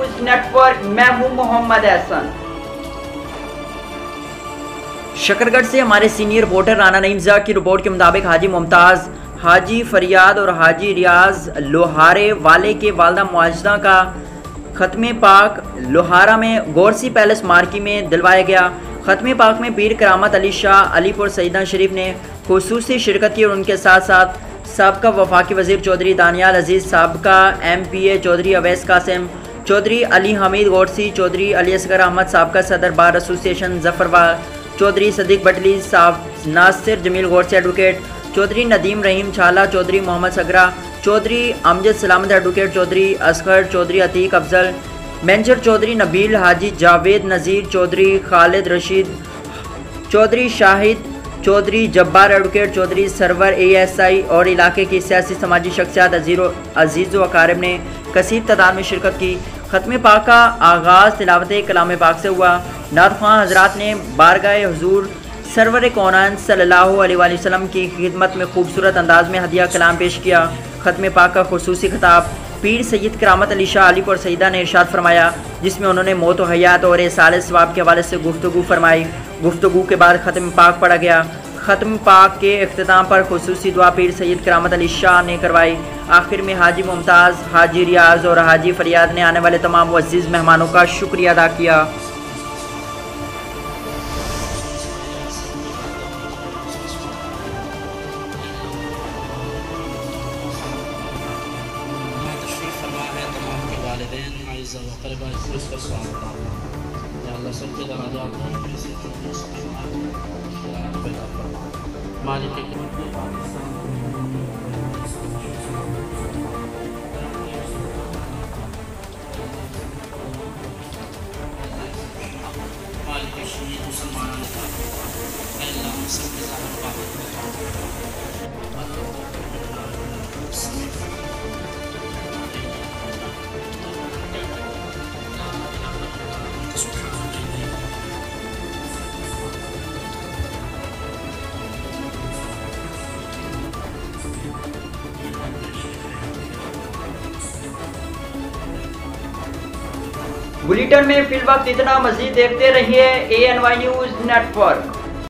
News network, मैं हूं मोहम्मद एहसन। शकरगढ़ से हमारे सीनियर रिपोर्टर राना नईमजा की रिपोर्ट के मुताबिक हाजी मुमताज़, हाजी फरियाद और हाजी रियाज लोहारे वाले के वालदा मुआजदा का ख़त्म पाक लोहारा में गौरसी पैलेस मार्की में दिलवाया गया। ख़त्म पाक में पीर करामत अली शाह अलीपुर सईदा शरीफ ने खुसूसी शिरकत की और उनके साथ साथ साबका वफाकी वज़ीर चौधरी दानियाल अजीज़, साबका MPA चौधरी अवैस कासिम, चौधरी अली हमीद गौरसी, चौधरी अली असगर अहमद, साबका सदर bar association Zafarwal, Chaudhry Sadiq Batli, Nasir Jamil Gaursi advocate, Chaudhry Nadeem Rahim Chhala, Chaudhry Mohammad Sagra, Chaudhry Amjad Salamat advocate, Chaudhry Asghar, Chaudhry Atiq Afzal, major Chaudhry Nabeel, Haji Javed Nazir, Chaudhry Khalid Rashid, Chaudhry Shahid, Chaudhry Jabbar advocate, Chaudhry Sarwar ASI और इलाके की सियासी समाजी शख्सियात अजीज़ व अकारिब ने कसीर तादाद में शिरकत की। ख़त्म पाक का आगाज़ तिलावत कलाम पाक से हुआ। नात ख्वां हज़रात ने बारगाह हुज़ूर सरवर कौनान सल्लल्लाहु अलैहि वसल्लम की खिदमत में खूबसूरत अंदाज में हदिया कलाम पेश किया। ख़त्म पाक का खुसूसी खिताब पीर सैयद करामत अली शाह अलीपुर सईदा ने इरशाद फरमाया, जिसमें उन्होंने मौत व हयात और साल सवाब के हवाले से गुफ्तगू फरमाई। गुफ्तगू के बाद ख़त्म पाक पढ़ा गया। ख़त्म पाक के इख्तिताम पर खुसूसी दुआ पीर सैयद करामत अली शाह ने करवाई। आखिर में हाजी मुमताज़, हाजी रियाज और हाजी फरियाद ने आने वाले तमाम अज़ीज़ मेहमानों का शुक्रिया अदा किया। बुलेटिन में फिल वक्त इतना, मजीद देखते रहिए ANY न्यूज़ नेटवर्क।